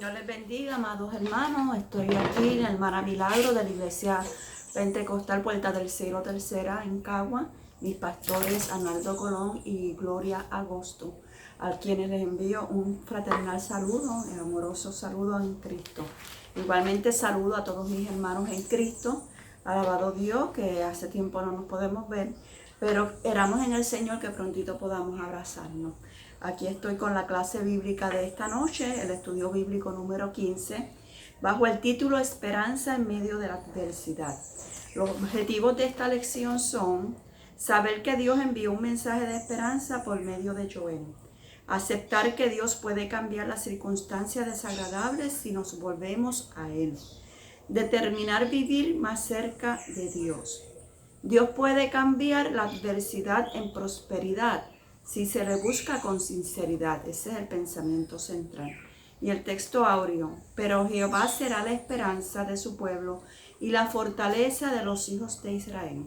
Señor les bendiga, amados hermanos. Estoy aquí en el Mara Milagro de la Iglesia Pentecostal Puerta del Cielo Tercera en Cagua. Mis pastores Arnaldo Colón y Gloria Agosto, a quienes les envío un fraternal saludo, un amoroso saludo en Cristo. Igualmente saludo a todos mis hermanos en Cristo. Alabado Dios, que hace tiempo no nos podemos ver, pero esperamos en el Señor que prontito podamos abrazarnos. Aquí estoy con la clase bíblica de esta noche, el estudio bíblico número 15, bajo el título Esperanza en medio de la adversidad. Los objetivos de esta lección son saber que Dios envió un mensaje de esperanza por medio de Joel, aceptar que Dios puede cambiar las circunstancias desagradables si nos volvemos a Él, determinar vivir más cerca de Dios. Dios puede cambiar la adversidad en prosperidad si se le busca con sinceridad. Ese es el pensamiento central. Y el texto áureo: pero Jehová será la esperanza de su pueblo y la fortaleza de los hijos de Israel.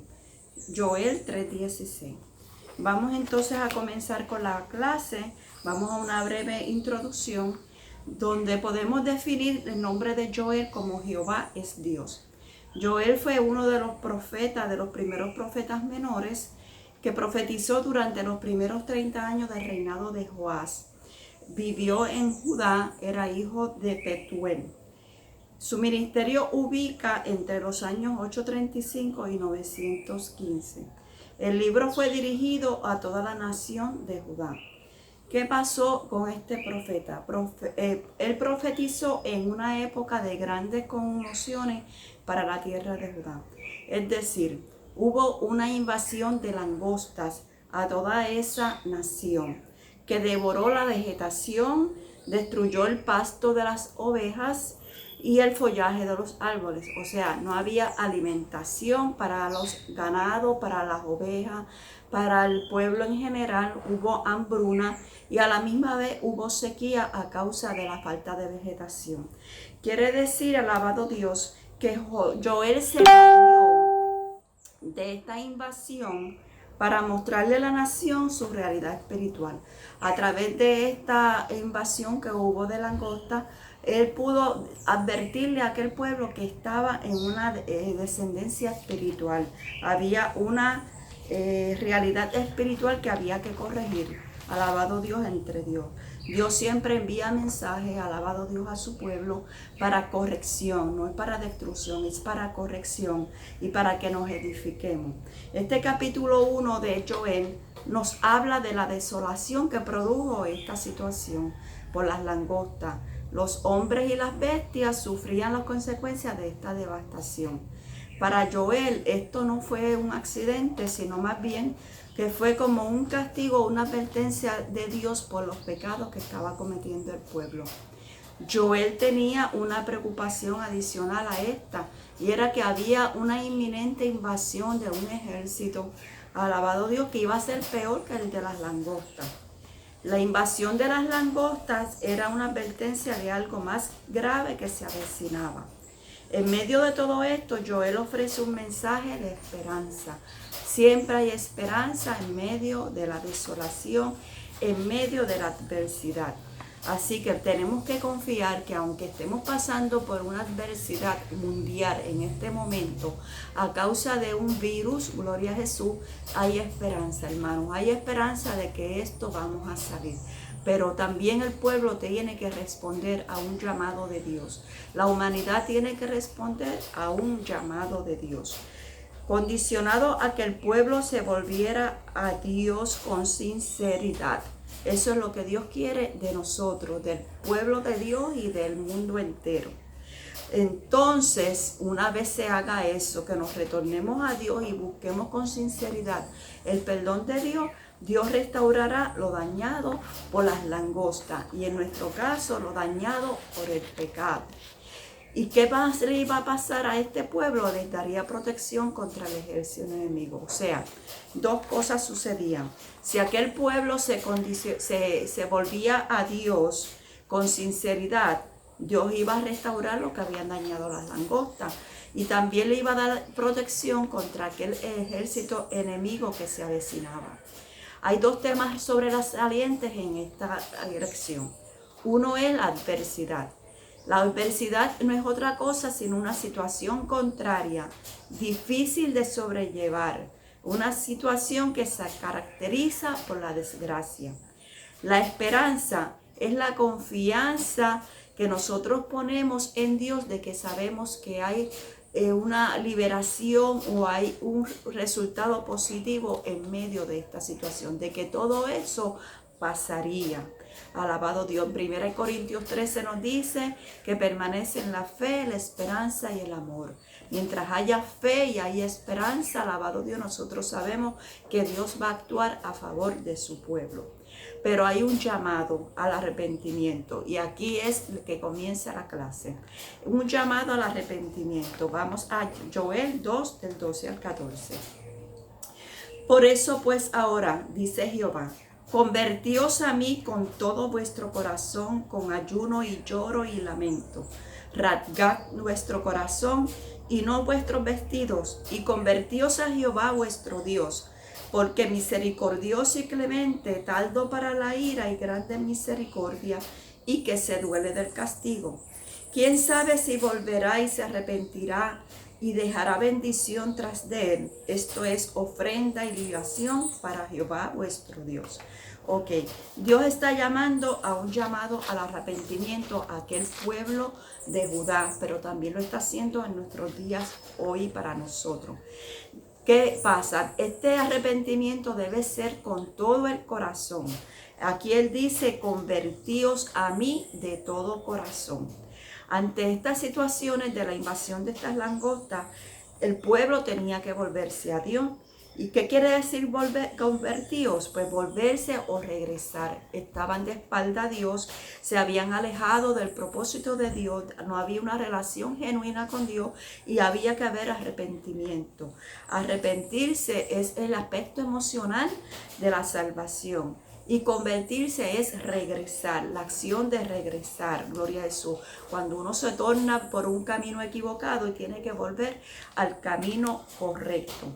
Joel 3:16. Vamos entonces a comenzar con la clase. Vamos a una breve introducción donde podemos definir el nombre de Joel como Jehová es Dios. Joel fue uno de los profetas, de los primeros profetas menores, que profetizó durante los primeros 30 años del reinado de Joás. Vivió en Judá, era hijo de Petuel. Su ministerio ubica entre los años 835 y 915. El libro fue dirigido a toda la nación de Judá. ¿Qué pasó con este profeta? Él profetizó en una época de grandes conmociones para la tierra de Judá. Es decir, hubo una invasión de langostas a toda esa nación que devoró la vegetación, destruyó el pasto de las ovejas y el follaje de los árboles. O sea, no había alimentación para los ganados, para las ovejas, para el pueblo en general. Hubo hambruna y a la misma vez hubo sequía a causa de la falta de vegetación. Quiere decir, alabado Dios, que Joel se valió de esta invasión para mostrarle a la nación su realidad espiritual. A través de esta invasión que hubo de langosta, él pudo advertirle a aquel pueblo que estaba en una descendencia espiritual. Había una realidad espiritual que había que corregir. Alabado Dios entre Dios. Dios siempre envía mensajes, alabado Dios, a su pueblo para corrección, no es para destrucción, es para corrección y para que nos edifiquemos. Este capítulo 1 de Joel nos habla de la desolación que produjo esta situación por las langostas. Los hombres y las bestias sufrían las consecuencias de esta devastación. Para Joel esto no fue un accidente, sino más bien que fue como un castigo, una advertencia de Dios por los pecados que estaba cometiendo el pueblo. Joel tenía una preocupación adicional a esta, y era que había una inminente invasión de un ejército, alabado Dios, que iba a ser peor que el de las langostas. La invasión de las langostas era una advertencia de algo más grave que se avecinaba. En medio de todo esto, Joel ofrece un mensaje de esperanza. Siempre hay esperanza en medio de la desolación, en medio de la adversidad. Así que tenemos que confiar que aunque estemos pasando por una adversidad mundial en este momento, a causa de un virus, gloria a Jesús, hay esperanza, hermanos. Hay esperanza de que esto vamos a salir. Pero también el pueblo tiene que responder a un llamado de Dios. La humanidad tiene que responder a un llamado de Dios, condicionado a que el pueblo se volviera a Dios con sinceridad. Eso es lo que Dios quiere de nosotros, del pueblo de Dios y del mundo entero. Entonces, una vez se haga eso, que nos retornemos a Dios y busquemos con sinceridad el perdón de Dios, Dios restaurará lo dañado por las langostas y en nuestro caso lo dañado por el pecado. ¿Y qué más le iba a pasar a este pueblo? Les daría protección contra el ejército enemigo. O sea, dos cosas sucedían. Si aquel pueblo se volvía a Dios con sinceridad, Dios iba a restaurar lo que habían dañado las langostas. Y también le iba a dar protección contra aquel ejército enemigo que se avecinaba. Hay dos temas sobresalientes en esta lección. Uno es la adversidad. La adversidad no es otra cosa sino una situación contraria, difícil de sobrellevar, una situación que se caracteriza por la desgracia. La esperanza es la confianza que nosotros ponemos en Dios, de que sabemos que hay una liberación o hay un resultado positivo en medio de esta situación, de que todo eso pasaría. Alabado Dios. 1 Corintios 13 nos dice que permanecen la fe, la esperanza y el amor. Mientras haya fe y hay esperanza, alabado Dios, nosotros sabemos que Dios va a actuar a favor de su pueblo. Pero hay un llamado al arrepentimiento, y aquí es que comienza la clase. Un llamado al arrepentimiento. Vamos a Joel 2, del 12 al 14. Por eso pues ahora, dice Jehová, convertíos a mí con todo vuestro corazón, con ayuno y lloro y lamento. Rasgad vuestro corazón y no vuestros vestidos, y convertíos a Jehová vuestro Dios, porque misericordioso y clemente, tardo para la ira y grande en misericordia, y que se duele del castigo. ¿Quién sabe si volverá y se arrepentirá y dejará bendición tras de él? Esto es ofrenda y libación para Jehová vuestro Dios. Ok, Dios está llamando a un llamado al arrepentimiento a aquel pueblo de Judá, pero también lo está haciendo en nuestros días hoy para nosotros. ¿Qué pasa? Este arrepentimiento debe ser con todo el corazón. Aquí él dice, convertíos a mí de todo corazón. Ante estas situaciones de la invasión de estas langostas, el pueblo tenía que volverse a Dios. ¿Y qué quiere decir convertidos? Pues volverse o regresar. Estaban de espalda a Dios, se habían alejado del propósito de Dios, no había una relación genuina con Dios y había que haber arrepentimiento. Arrepentirse es el aspecto emocional de la salvación. Y convertirse es regresar, la acción de regresar, gloria a Jesús. Cuando uno se torna por un camino equivocado y tiene que volver al camino correcto.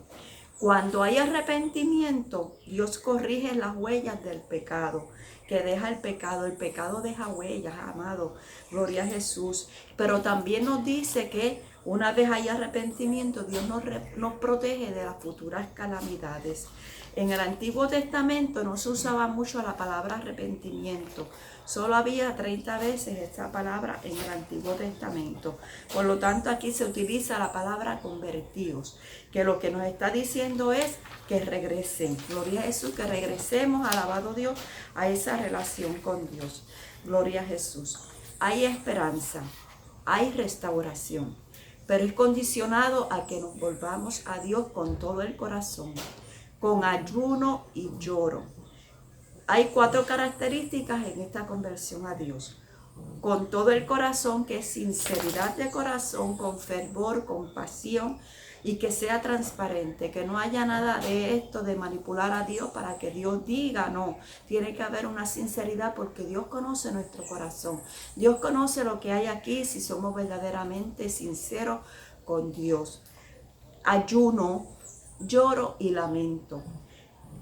Cuando hay arrepentimiento, Dios corrige las huellas del pecado, que deja el pecado deja huellas, amado, gloria a Jesús. Pero también nos dice que una vez hay arrepentimiento, Dios nos protege de las futuras calamidades. En el Antiguo Testamento no se usaba mucho la palabra arrepentimiento. Solo había 30 veces esta palabra en el Antiguo Testamento. Por lo tanto, aquí se utiliza la palabra convertidos, que lo que nos está diciendo es que regresen. Gloria a Jesús, que regresemos, alabado Dios, a esa relación con Dios. Gloria a Jesús. Hay esperanza, hay restauración, pero es condicionado a que nos volvamos a Dios con todo el corazón, con ayuno y lloro. Hay 4 características en esta conversión a Dios. Con todo el corazón, que es sinceridad de corazón, con fervor, con pasión, y que sea transparente, que no haya nada de esto de manipular a Dios para que Dios diga. No, tiene que haber una sinceridad, porque Dios conoce nuestro corazón. Dios conoce lo que hay aquí si somos verdaderamente sinceros con Dios. Ayuno, lloro y lamento.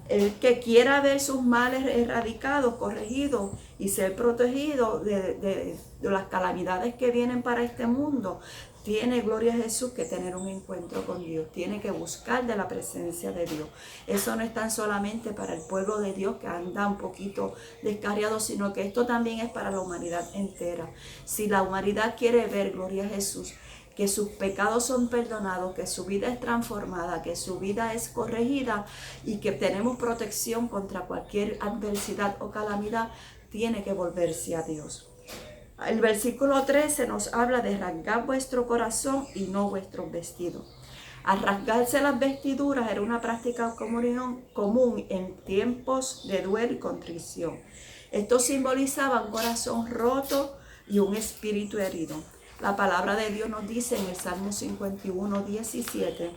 El que quiera ver sus males erradicados, corregidos y ser protegido de las calamidades que vienen para este mundo, tiene, gloria a Jesús, que tener un encuentro con Dios. Tiene que buscar de la presencia de Dios. Eso no es tan solamente para el pueblo de Dios, que anda un poquito descarriado, sino que esto también es para la humanidad entera. Si la humanidad quiere ver, gloria a Jesús, que sus pecados son perdonados, que su vida es transformada, que su vida es corregida y que tenemos protección contra cualquier adversidad o calamidad, tiene que volverse a Dios. El versículo 13 nos habla de rasgar vuestro corazón y no vuestros vestidos. Al rasgarse las vestiduras era una práctica común en tiempos de duelo y contrición. Esto simbolizaba un corazón roto y un espíritu herido. La palabra de Dios nos dice en el Salmo 51, 17,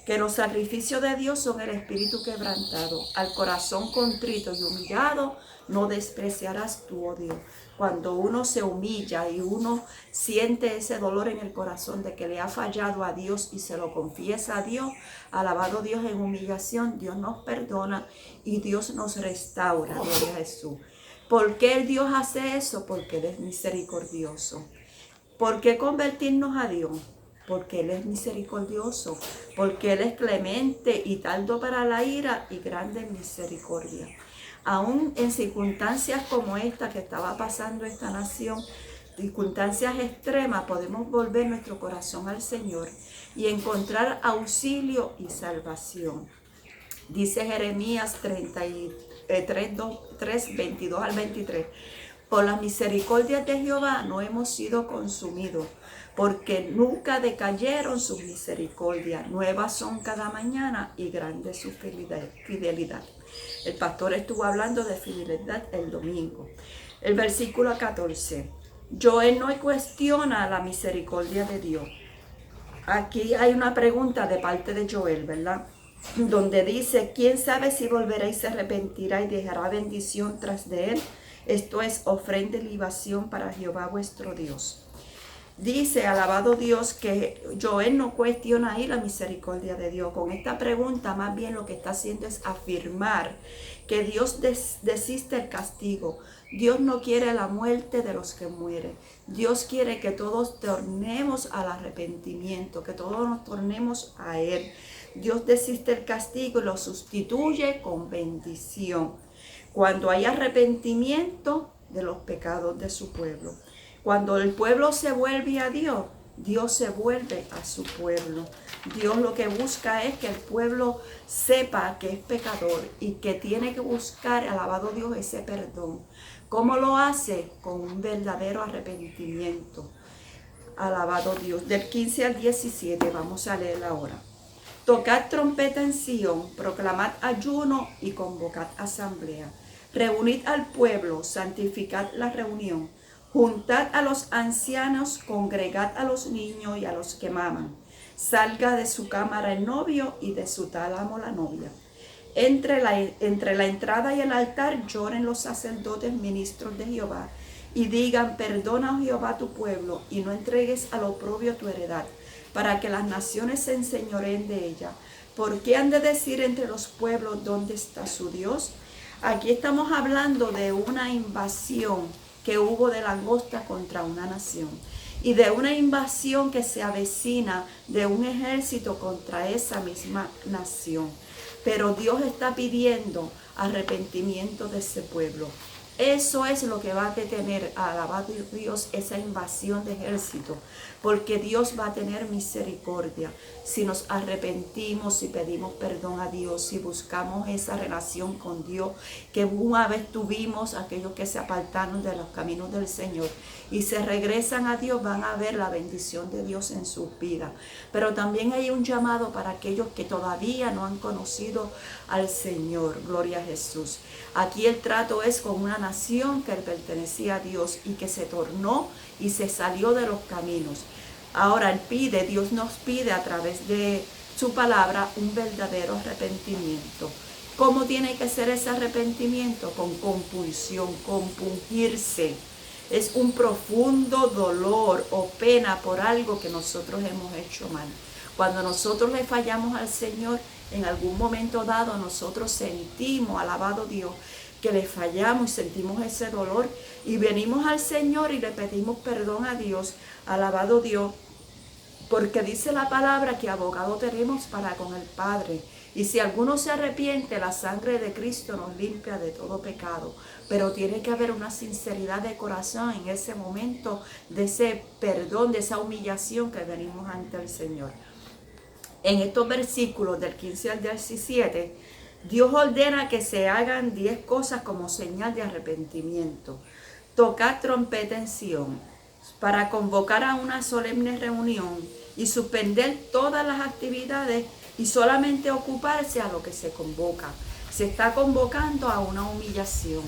que los sacrificios de Dios son el espíritu quebrantado. Al corazón contrito y humillado no despreciarás tu odio. Cuando uno se humilla y uno siente ese dolor en el corazón de que le ha fallado a Dios y se lo confiesa a Dios, alabado Dios en humillación, Dios nos perdona y Dios nos restaura, gloria a Jesús. ¿Por qué Dios hace eso? Porque Él es misericordioso. ¿Por qué convertirnos a Dios? Porque Él es misericordioso, porque Él es clemente y tardo para la ira y grande en misericordia. Aún en circunstancias como esta que estaba pasando esta nación, circunstancias extremas, podemos volver nuestro corazón al Señor y encontrar auxilio y salvación. Dice Jeremías 3, 22 al 23. Por las misericordias de Jehová no hemos sido consumidos, porque nunca decayeron sus misericordias. Nuevas son cada mañana y grande es su fidelidad. El pastor estuvo hablando de fidelidad el domingo. El versículo 14. Joel no cuestiona la misericordia de Dios. Aquí hay una pregunta de parte de Joel, ¿verdad? Donde dice, ¿quién sabe si volverá y se arrepentirá y dejará bendición tras de él? Esto es ofrenda y libación para Jehová vuestro Dios. Dice, alabado Dios, que Joel no cuestiona ahí la misericordia de Dios. Con esta pregunta, más bien lo que está haciendo es afirmar que Dios desiste el castigo. Dios no quiere la muerte de los que mueren. Dios quiere que todos tornemos al arrepentimiento, que todos nos tornemos a Él. Dios desiste el castigo y lo sustituye con bendición. Cuando hay arrepentimiento de los pecados de su pueblo. Cuando el pueblo se vuelve a Dios, Dios se vuelve a su pueblo. Dios lo que busca es que el pueblo sepa que es pecador y que tiene que buscar, alabado Dios, ese perdón. ¿Cómo lo hace? Con un verdadero arrepentimiento. Alabado Dios. Del 15 al 17, vamos a leer ahora. Tocad trompeta en Sión, proclamad ayuno y convocad asamblea. Reunid al pueblo, santificad la reunión. Juntad a los ancianos, congregad a los niños y a los que maman. Salga de su cámara el novio y de su tálamo la novia. Entre la entrada y el altar lloren los sacerdotes ministros de Jehová y digan, perdona, oh Jehová, tu pueblo, y no entregues al oprobio tu heredad, para que las naciones se enseñoreen de ella. ¿Por qué han de decir entre los pueblos dónde está su Dios? Aquí estamos hablando de una invasión que hubo de langosta contra una nación y de una invasión que se avecina de un ejército contra esa misma nación. Pero Dios está pidiendo arrepentimiento de ese pueblo. Eso es lo que va a detener, alabado Dios, esa invasión de ejército, porque Dios va a tener misericordia si nos arrepentimos, si pedimos perdón a Dios, si buscamos esa relación con Dios que una vez tuvimos. Aquellos que se apartaron de los caminos del Señor y se regresan a Dios van a ver la bendición de Dios en sus vidas. Pero también hay un llamado para aquellos que todavía no han conocido al Señor. Gloria a Jesús. Aquí el trato es con una nación que pertenecía a Dios y que se tornó y se salió de los caminos. Ahora Dios nos pide a través de su palabra un verdadero arrepentimiento. ¿Cómo tiene que ser ese arrepentimiento? Con compulsión, compungirse. Es un profundo dolor o pena por algo que nosotros hemos hecho mal. Cuando nosotros le fallamos al Señor, en algún momento dado nosotros sentimos, alabado Dios, que le fallamos y sentimos ese dolor y venimos al Señor y le pedimos perdón a Dios, alabado Dios, porque dice la palabra que abogado tenemos para con el Padre. Y si alguno se arrepiente, la sangre de Cristo nos limpia de todo pecado. Pero tiene que haber una sinceridad de corazón en ese momento de ese perdón, de esa humillación que venimos ante el Señor. En estos versículos del 15 al 17, Dios ordena que se hagan 10 cosas como señal de arrepentimiento. Tocar trompeta en Sión para convocar a una solemne reunión y suspender todas las actividades y solamente ocuparse a lo que se convoca. Se está convocando a una humillación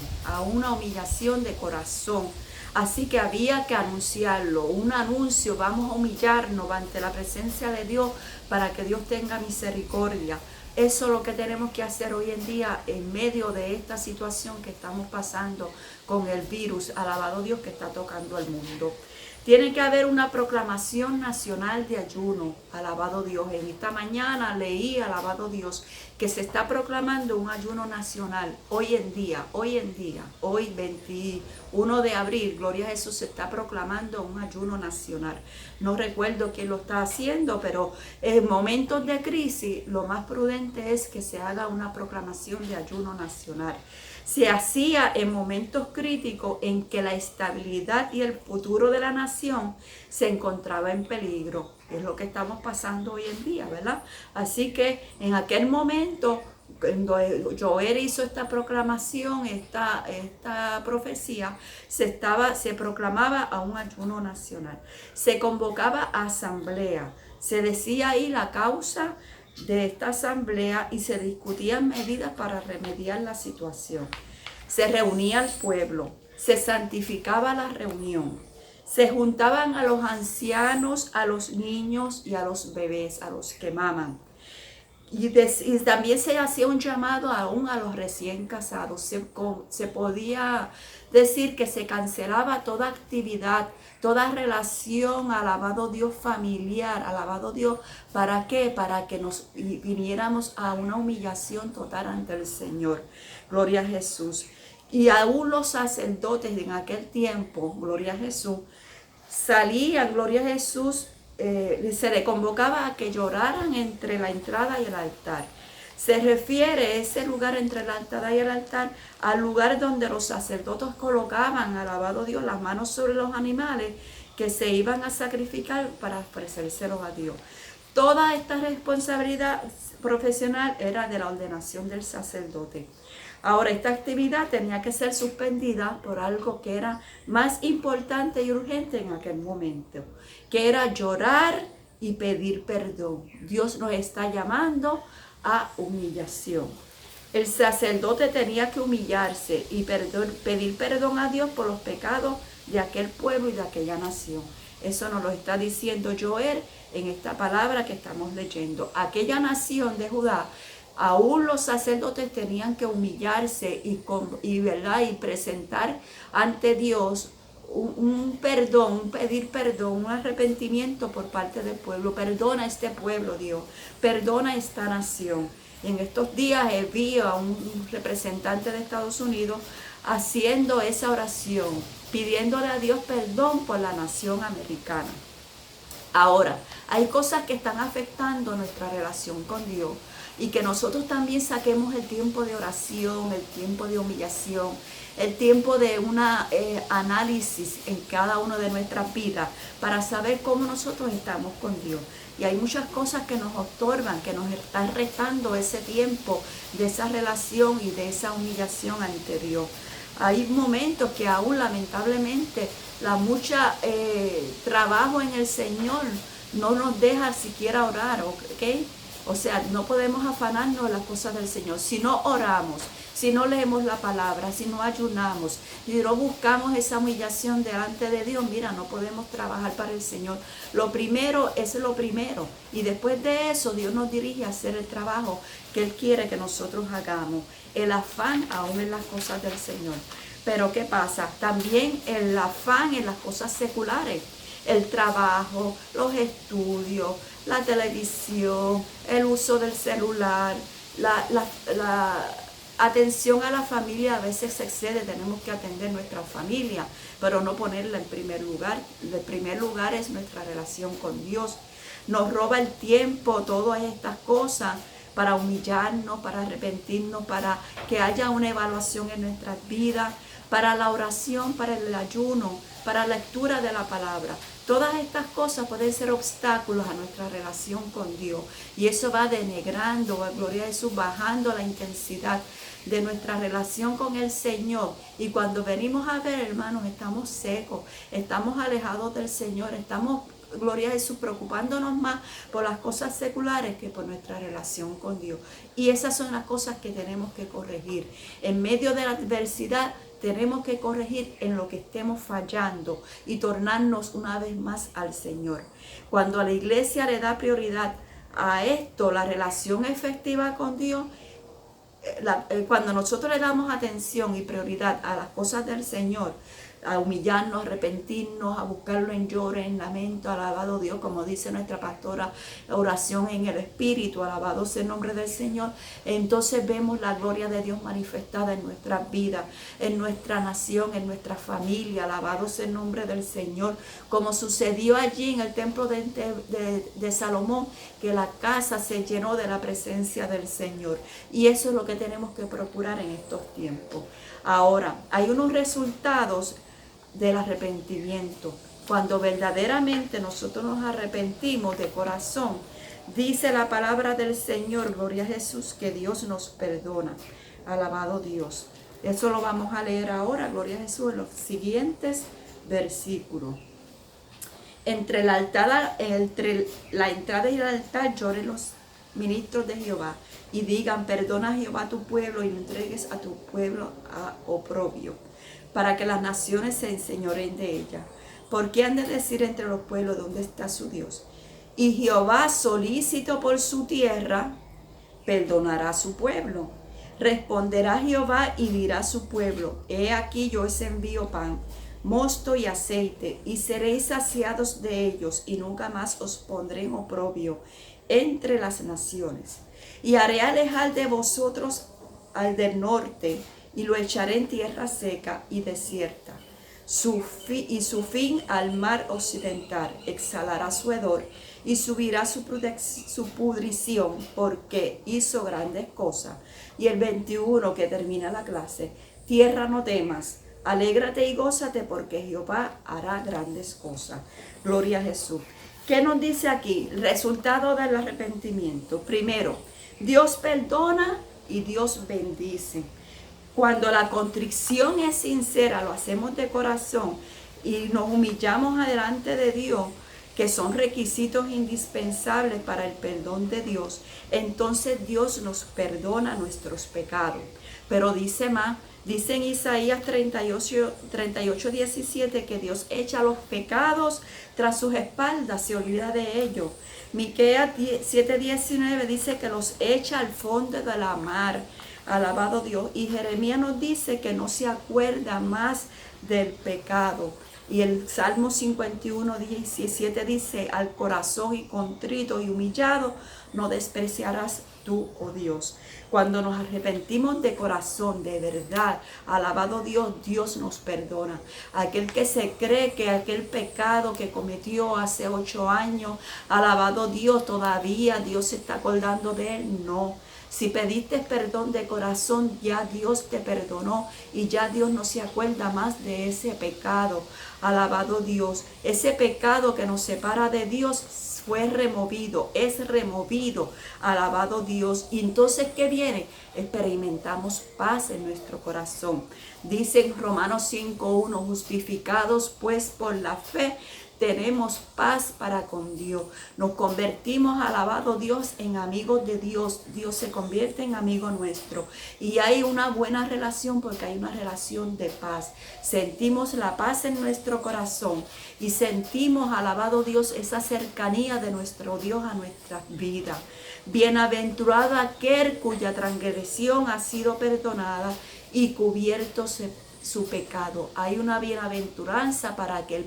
de corazón. Así que había que anunciarlo, un anuncio, vamos a humillarnos ante la presencia de Dios para que Dios tenga misericordia. Eso es lo que tenemos que hacer hoy en día en medio de esta situación que estamos pasando con el virus, alabado Dios, que está tocando al mundo. Tiene que haber una proclamación nacional de ayuno, alabado Dios. En esta mañana leí, alabado Dios, que se está proclamando un ayuno nacional hoy en día, hoy 21 de abril, gloria a Jesús, se está proclamando un ayuno nacional. No recuerdo quién lo está haciendo, pero en momentos de crisis lo más prudente es que se haga una proclamación de ayuno nacional. Se hacía en momentos críticos en que la estabilidad y el futuro de la nación se encontraba en peligro. Es lo que estamos pasando hoy en día, ¿verdad? Así que en aquel momento, cuando Joel hizo esta proclamación, esta profecía, se proclamaba a un ayuno nacional. Se convocaba a asamblea. Se decía ahí la causa de esta asamblea y se discutían medidas para remediar la situación. Se reunía el pueblo, se santificaba la reunión, se juntaban a los ancianos, a los niños y a los bebés, a los que maman. Y también se hacía un llamado aún a los recién casados. Se podía decir que se cancelaba toda actividad, toda relación, alabado Dios, familiar, alabado Dios. ¿Para qué? Para que nos viniéramos a una humillación total ante el Señor. Gloria a Jesús. Y aún los sacerdotes en aquel tiempo, gloria a Jesús, salían, gloria a Jesús, se le convocaba a que lloraran entre la entrada y el altar. Se refiere ese lugar entre la entrada y el altar al lugar donde los sacerdotes colocaban, alabado Dios, las manos sobre los animales que se iban a sacrificar para ofrecérselos a Dios. Toda esta responsabilidad profesional era de la ordenación del sacerdote. Ahora, esta actividad tenía que ser suspendida por algo que era más importante y urgente en aquel momento, que era llorar y pedir perdón. Dios nos está llamando a humillación. El sacerdote tenía que humillarse y pedir perdón a Dios por los pecados de aquel pueblo y de aquella nación. Eso nos lo está diciendo Joel en esta palabra que estamos leyendo. Aquella nación de Judá, aún los sacerdotes tenían que humillarse y presentar ante Dios un perdón, pedir perdón, un arrepentimiento por parte del pueblo. Perdona a este pueblo, Dios. Perdona a esta nación. Y en estos días vi a un representante de Estados Unidos haciendo esa oración, pidiéndole a Dios perdón por la nación americana. Ahora, hay cosas que están afectando nuestra relación con Dios y que nosotros también saquemos el tiempo de oración, el tiempo de humillación, el tiempo de un análisis en cada una de nuestras vidas para saber cómo nosotros estamos con Dios. Y hay muchas cosas que nos estorban, que nos están restando ese tiempo de esa relación y de esa humillación ante Dios. Hay momentos que aún lamentablemente la mucha trabajo en el Señor no nos deja siquiera orar, ¿ok? O sea, no podemos afanarnos en las cosas del Señor. Si no oramos, si no leemos la palabra, si no ayunamos, si no buscamos esa humillación delante de Dios, mira, no podemos trabajar para el Señor. Lo primero es lo primero. Y después de eso, Dios nos dirige a hacer el trabajo que Él quiere que nosotros hagamos. El afán aún en las cosas del Señor. Pero ¿qué pasa? También el afán en las cosas seculares. El trabajo, los estudios, la televisión, el uso del celular, la atención a la familia a veces se excede, tenemos que atender nuestra familia, pero no ponerla en primer lugar. El primer lugar es nuestra relación con Dios. Nos roba el tiempo, todas estas cosas, para humillarnos, para arrepentirnos, para que haya una evaluación en nuestras vidas, para la oración, para el ayuno, para la lectura de la palabra. Todas estas cosas pueden ser obstáculos a nuestra relación con Dios. Y eso va denegrando, gloria a Jesús, bajando la intensidad de nuestra relación con el Señor. Y cuando venimos a ver, hermanos, estamos secos, estamos alejados del Señor, estamos, gloria a Jesús, preocupándonos más por las cosas seculares que por nuestra relación con Dios. Y esas son las cosas que tenemos que corregir. En medio de la adversidad, tenemos que corregir en lo que estemos fallando y tornarnos una vez más al Señor. Cuando a la iglesia le da prioridad a esto, la relación efectiva con Dios, cuando nosotros le damos atención y prioridad a las cosas del Señor, a humillarnos, a arrepentirnos, a buscarlo en lloro, en lamento, alabado Dios, como dice nuestra pastora, oración en el Espíritu, alabado sea el nombre del Señor, entonces vemos la gloria de Dios manifestada en nuestras vidas, en nuestra nación, en nuestra familia, alabado sea el nombre del Señor, como sucedió allí en el templo de Salomón, que la casa se llenó de la presencia del Señor. Y eso es lo que tenemos que procurar en estos tiempos. Ahora, hay unos resultados del arrepentimiento. Cuando verdaderamente nosotros nos arrepentimos de corazón, dice la palabra del Señor, gloria a Jesús, que Dios nos perdona. Alabado Dios. Eso lo vamos a leer ahora, gloria a Jesús, en los siguientes versículos. Entre la entrada y el altar lloren los ministros de Jehová y digan, perdona a Jehová tu pueblo y no entregues a tu pueblo a oprobio, para que las naciones se enseñoreen de ella. ¿Por qué han de decir entre los pueblos dónde está su Dios? Y Jehová, solícito por su tierra, perdonará a su pueblo. Responderá Jehová y dirá a su pueblo, he aquí yo os envío pan, mosto y aceite, y seréis saciados de ellos, y nunca más os pondré en oprobio entre las naciones. Y haré alejar de vosotros al del norte, y lo echaré en tierra seca y desierta. Su fin al mar occidental, exhalará su hedor, y subirá su pudrición, porque hizo grandes cosas. Y el 21 que termina la clase, tierra no temas, alégrate y gózate, porque Jehová hará grandes cosas. Gloria a Jesús. ¿Qué nos dice aquí? El resultado del arrepentimiento. Primero, Dios perdona y Dios bendice. Cuando la contrición es sincera, lo hacemos de corazón y nos humillamos delante de Dios, que son requisitos indispensables para el perdón de Dios, entonces Dios nos perdona nuestros pecados. Pero dice más, dice en Isaías 38:17 que Dios echa los pecados tras sus espaldas, se olvida de ellos. Miqueas 7:19 dice que los echa al fondo de la mar. Alabado Dios. Y Jeremías nos dice que no se acuerda más del pecado. Y el Salmo 51:17 dice, al corazón y contrito y humillado no despreciarás tú, oh Dios. Cuando nos arrepentimos de corazón, de verdad, alabado Dios, Dios nos perdona. Aquel que se cree que aquel pecado que cometió hace 8 años, alabado Dios, todavía Dios se está acordando de él, no. Si pediste perdón de corazón, ya Dios te perdonó y ya Dios no se acuerda más de ese pecado. Alabado Dios, ese pecado que nos separa de Dios fue removido, es removido. Alabado Dios. Y entonces, ¿qué viene? Experimentamos paz en nuestro corazón. Dice en Romanos 5:1, justificados pues por la fe, tenemos paz para con Dios. Nos convertimos, alabado Dios, en amigos de Dios. Dios se convierte en amigo nuestro. Y hay una buena relación porque hay una relación de paz. Sentimos la paz en nuestro corazón y sentimos, alabado Dios, esa cercanía de nuestro Dios a nuestras vidas. Bienaventurado aquel cuya transgresión ha sido perdonada y cubierto su pecado. Hay una bienaventuranza para aquel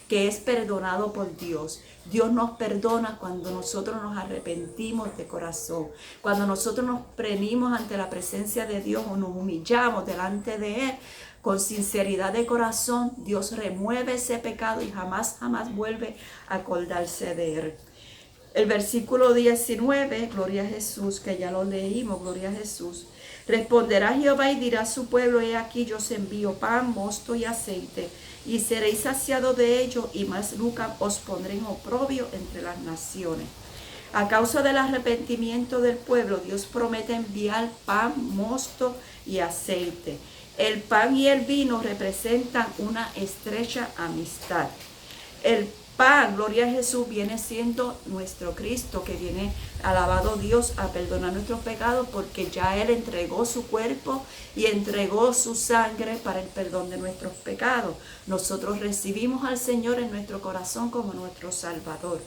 que es perdonado por Dios. Dios nos perdona cuando nosotros nos arrepentimos de corazón. Cuando nosotros nos premimos ante la presencia de Dios o nos humillamos delante de Él con sinceridad de corazón, Dios remueve ese pecado y jamás vuelve a acordarse de Él. El versículo 19, gloria a Jesús, que ya lo leímos, gloria a Jesús. Responderá Jehová y dirá a su pueblo, he aquí yo os envío pan, mosto y aceite, y seréis saciados de ello, y más nunca os pondré en oprobio entre las naciones. A causa del arrepentimiento del pueblo, Dios promete enviar pan, mosto y aceite. El pan y el vino representan una estrecha amistad. El pan, gloria a Jesús, viene siendo nuestro Cristo, que viene, alabado Dios, a perdonar nuestros pecados, porque ya Él entregó su cuerpo y entregó su sangre para el perdón de nuestros pecados. Nosotros recibimos al Señor en nuestro corazón como nuestro Salvador.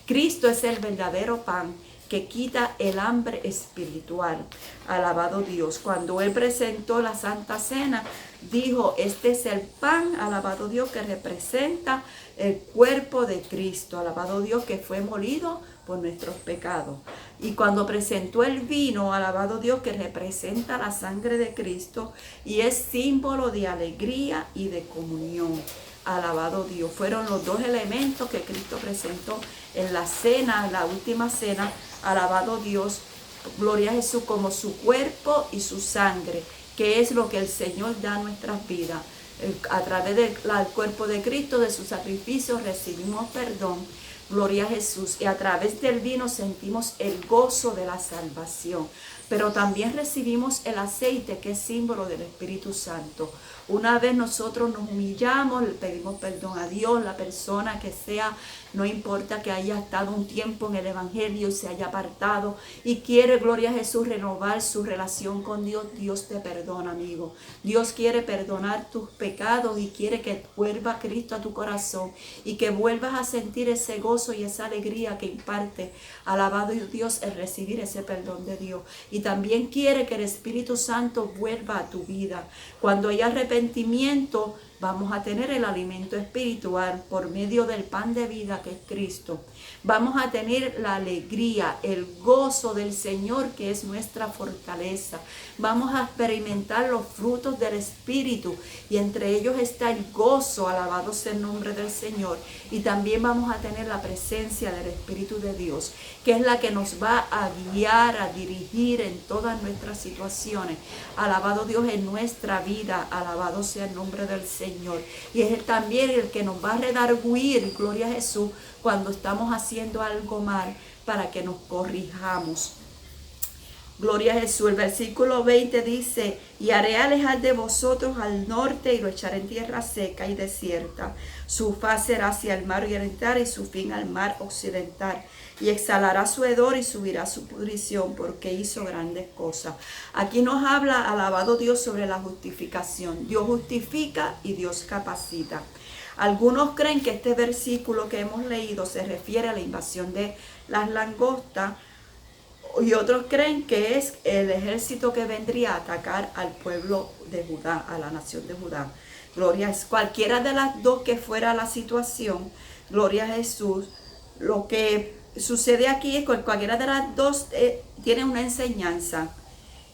Cristo es el verdadero pan que quita el hambre espiritual. Alabado Dios. Cuando Él presentó la Santa Cena, dijo, este es el pan, alabado Dios, que representa el cuerpo de Cristo. Alabado Dios, que fue molido por nuestros pecados. Y cuando presentó el vino, alabado Dios, que representa la sangre de Cristo y es símbolo de alegría y de comunión. Alabado Dios. Fueron los dos elementos que Cristo presentó en la cena, la última cena. Alabado Dios. Gloria a Jesús, como su cuerpo y su sangre, que es lo que el Señor da a nuestras vidas. A través del cuerpo de Cristo, de su sacrificio, recibimos perdón. Gloria a Jesús. Y a través del vino sentimos el gozo de la salvación. Pero también recibimos el aceite, que es símbolo del Espíritu Santo. Una vez nosotros nos humillamos, le pedimos perdón a Dios, la persona que sea, no importa que haya estado un tiempo en el Evangelio y se haya apartado y quiere, gloria a Jesús, renovar su relación con Dios, Dios te perdona, amigo. Dios quiere perdonar tus pecados y quiere que vuelva Cristo a tu corazón y que vuelvas a sentir ese gozo y esa alegría que imparte, alabado Dios, el recibir ese perdón de Dios. Y también quiere que el Espíritu Santo vuelva a tu vida. Cuando hay arrepentimiento, vamos a tener el alimento espiritual por medio del pan de vida que es Cristo. Vamos a tener la alegría, el gozo del Señor, que es nuestra fortaleza. Vamos a experimentar los frutos del Espíritu y entre ellos está el gozo, alabado sea el nombre del Señor. Y también vamos a tener la presencia del Espíritu de Dios, que es la que nos va a guiar, a dirigir en todas nuestras situaciones. Alabado Dios, en nuestra vida, alabado sea el nombre del Señor. Y es también el que nos va a redarguir, gloria a Jesús, cuando estamos haciendo algo mal, para que nos corrijamos. Gloria a Jesús. El versículo 20 dice, y haré alejar de vosotros al norte y lo echaré en tierra seca y desierta. Su faz será hacia el mar oriental y su fin al mar occidental. Y exhalará su hedor y subirá su pudrición, porque hizo grandes cosas. Aquí nos habla, alabado Dios, sobre la justificación. Dios justifica y Dios capacita. Algunos creen que este versículo que hemos leído se refiere a la invasión de las langostas, y otros creen que es el ejército que vendría a atacar al pueblo de Judá, a la nación de Judá. Gloria a Jesús. Cualquiera de las dos que fuera la situación, gloria a Jesús, lo que sucede aquí es que cualquiera de las dos tiene una enseñanza,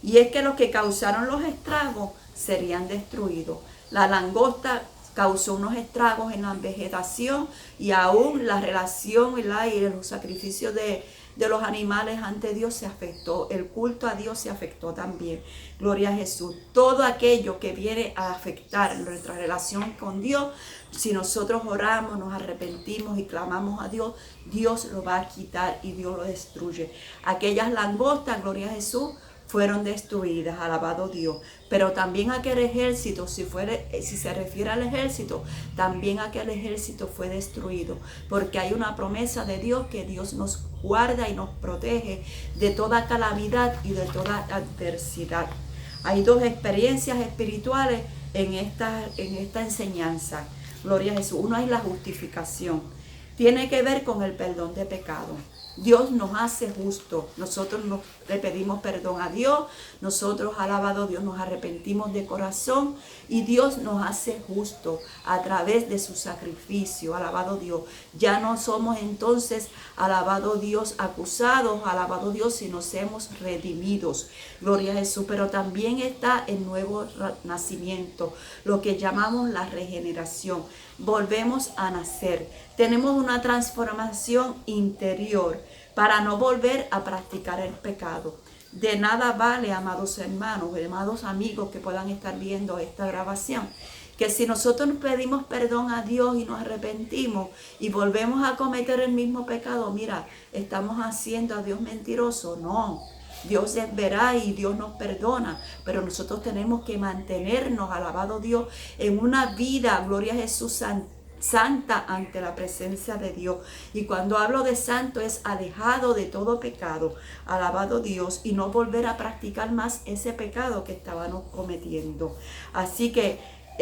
y es que los que causaron los estragos serían destruidos. La langosta causó unos estragos en la vegetación y aún la relación y los sacrificios de los animales ante Dios se afectó. El culto a Dios se afectó también. Gloria a Jesús. Todo aquello que viene a afectar nuestra relación con Dios, si nosotros oramos, nos arrepentimos y clamamos a Dios, Dios lo va a quitar y Dios lo destruye. Aquellas langostas, gloria a Jesús, fueron destruidas, alabado Dios. Pero también aquel ejército, si se refiere al ejército, también aquel ejército fue destruido, porque hay una promesa de Dios, que Dios nos guarda y nos protege de toda calamidad y de toda adversidad. Hay dos experiencias espirituales en esta enseñanza. Gloria a Jesús. Una es la justificación. Tiene que ver con el perdón de pecado. Dios nos hace justos. Nosotros le pedimos perdón a Dios. Nosotros, alabado Dios, nos arrepentimos de corazón. Y Dios nos hace justos a través de su sacrificio. Alabado Dios. Ya no somos entonces, alabado Dios, acusados. Alabado Dios, si nos hemos redimidos. Gloria a Jesús. Pero también está el nuevo nacimiento. Lo que llamamos la regeneración. Volvemos a nacer. Tenemos una transformación interior para no volver a practicar el pecado. De nada vale, amados hermanos, amados amigos que puedan estar viendo esta grabación, que si nosotros pedimos perdón a Dios y nos arrepentimos y volvemos a cometer el mismo pecado, mira, estamos haciendo a Dios mentiroso. No. Dios es veraz y Dios nos perdona, pero nosotros tenemos que mantenernos, alabado Dios, en una vida, gloria a Jesús, santa ante la presencia de Dios. Y cuando hablo de santo es alejado de todo pecado, alabado Dios, y no volver a practicar más ese pecado que estábamos cometiendo. Así que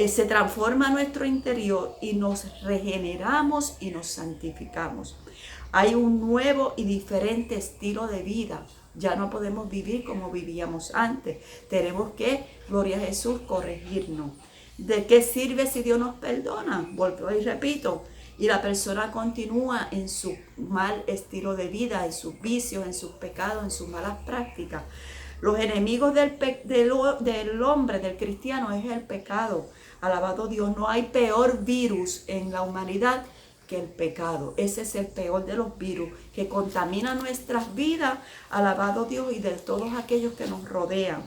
se transforma nuestro interior y nos regeneramos y nos santificamos. Hay un nuevo y diferente estilo de vida. Ya no podemos vivir como vivíamos antes. Tenemos que, gloria a Jesús, corregirnos. ¿De qué sirve si Dios nos perdona? Vuelvo y repito. Y la persona continúa en su mal estilo de vida, en sus vicios, en sus pecados, en sus malas prácticas. Los enemigos del hombre, del cristiano, es el pecado. Alabado Dios, no hay peor virus en la humanidad que el pecado. Ese es el peor de los virus que contamina nuestras vidas, alabado Dios, y de todos aquellos que nos rodean.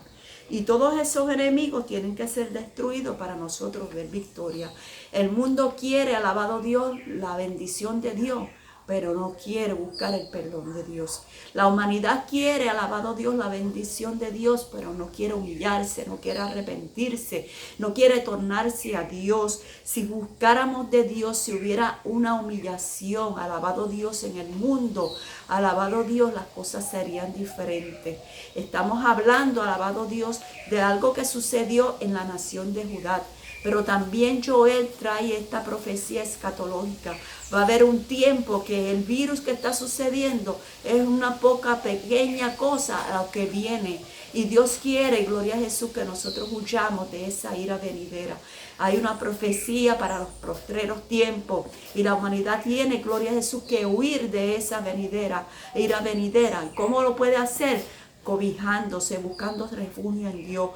Y todos esos enemigos tienen que ser destruidos para nosotros ver victoria. El mundo quiere, alabado Dios, la bendición de Dios, pero no quiere buscar el perdón de Dios. La humanidad quiere, alabado Dios, la bendición de Dios, pero no quiere humillarse, no quiere arrepentirse, no quiere tornarse a Dios. Si buscáramos de Dios, si hubiera una humillación, alabado Dios, en el mundo, alabado Dios, las cosas serían diferentes. Estamos hablando, alabado Dios, de algo que sucedió en la nación de Judá. Pero también Joel trae esta profecía escatológica. Va a haber un tiempo que el virus que está sucediendo es una pequeña cosa a lo que viene. Y Dios quiere, gloria a Jesús, que nosotros huyamos de esa ira venidera. Hay una profecía para los postreros tiempos y la humanidad tiene, gloria a Jesús, que huir de esa ira venidera. ¿Cómo lo puede hacer? Cobijándose, buscando refugio en Dios,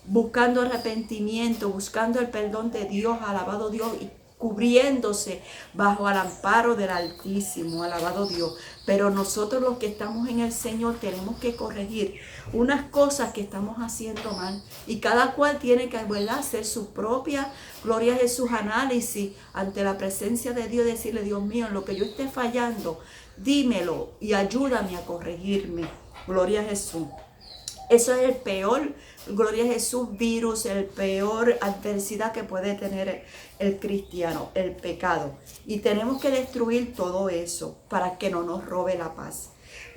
buscando arrepentimiento, buscando el perdón de Dios, alabado Dios, y cubriéndose bajo el amparo del Altísimo, alabado Dios. Pero nosotros los que estamos en el Señor tenemos que corregir unas cosas que estamos haciendo mal, y cada cual tiene que, ¿verdad?, hacer su propia, gloria a Jesús, análisis ante la presencia de Dios, decirle: Dios mío, en lo que yo esté fallando, dímelo y ayúdame a corregirme. Gloria a Jesús. Eso es el peor, gloria a Jesús, virus, el peor adversidad que puede tener el cristiano, el pecado. Y tenemos que destruir todo eso para que no nos robe la paz.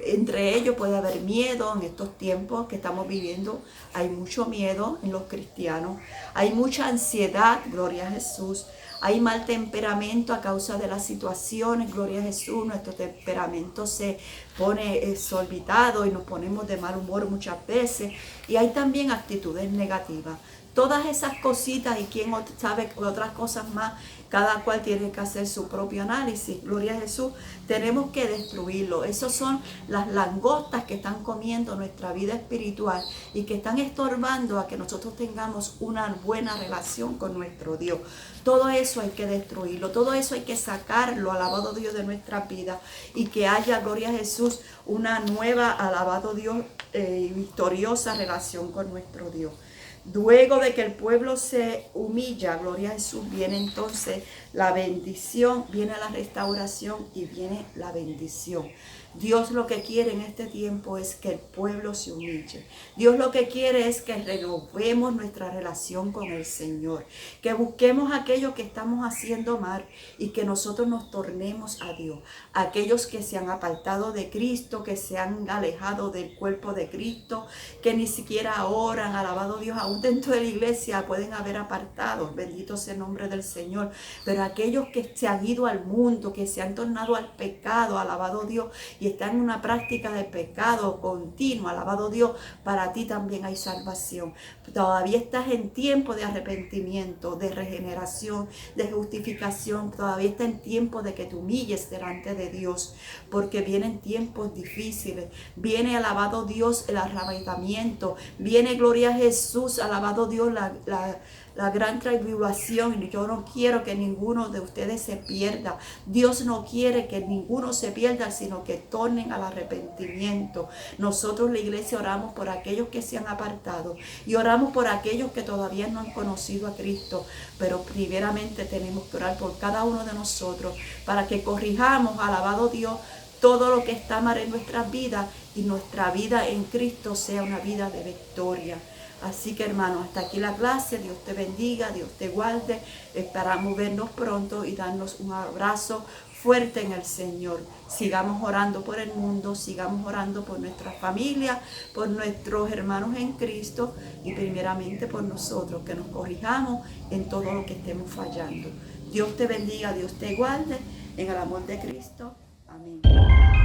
Entre ellos puede haber miedo en estos tiempos que estamos viviendo. Hay mucho miedo en los cristianos. Hay mucha ansiedad, gloria a Jesús. Hay mal temperamento a causa de las situaciones, gloria a Jesús. Nuestro temperamento se pone exorbitado y nos ponemos de mal humor muchas veces. Y hay también actitudes negativas. Todas esas cositas, y quién sabe otras cosas más, cada cual tiene que hacer su propio análisis. Gloria a Jesús. Tenemos que destruirlo. Esas son las langostas que están comiendo nuestra vida espiritual y que están estorbando a que nosotros tengamos una buena relación con nuestro Dios. Todo eso hay que destruirlo. Todo eso hay que sacarlo, alabado Dios, de nuestra vida, y que haya, gloria a Jesús, una nueva, alabado Dios, victoriosa relación con nuestro Dios. Luego de que el pueblo se humilla, gloria a Jesús, viene entonces la bendición, viene la restauración y viene la bendición. Dios lo que quiere en este tiempo es que el pueblo se humille. Dios lo que quiere es que renovemos nuestra relación con el Señor, que busquemos aquello que estamos haciendo mal y que nosotros nos tornemos a Dios. Aquellos que se han apartado de Cristo, que se han alejado del cuerpo de Cristo, que ni siquiera oran, alabado Dios, aún dentro de la iglesia pueden haber apartados, bendito sea el nombre del Señor. Pero aquellos que se han ido al mundo, que se han tornado al pecado, alabado Dios, y están en una práctica de pecado continua, alabado Dios, para ti también hay salvación. Todavía estás en tiempo de arrepentimiento, de regeneración, de justificación. Todavía está en tiempo de que te humilles delante de Dios, porque vienen tiempos difíciles. Viene, alabado Dios, el arrebatamiento. Viene, gloria a Jesús, alabado Dios, la gran tribulación. Y yo no quiero que ninguno de ustedes se pierda. Dios no quiere que ninguno se pierda, sino que tornen al arrepentimiento. Nosotros, la iglesia, oramos por aquellos que se han apartado y oramos por aquellos que todavía no han conocido a Cristo. Pero primeramente tenemos que orar por cada uno de nosotros para que corrijamos, alabado Dios, todo lo que está mal en nuestras vidas, y nuestra vida en Cristo sea una vida de victoria. Así que, hermanos, hasta aquí la clase. Dios te bendiga, Dios te guarde. Esperamos vernos pronto y darnos un abrazo fuerte en el Señor. Sigamos orando por el mundo, sigamos orando por nuestra familia, por nuestros hermanos en Cristo y primeramente por nosotros, que nos corrijamos en todo lo que estemos fallando. Dios te bendiga, Dios te guarde, en el amor de Cristo. Amén.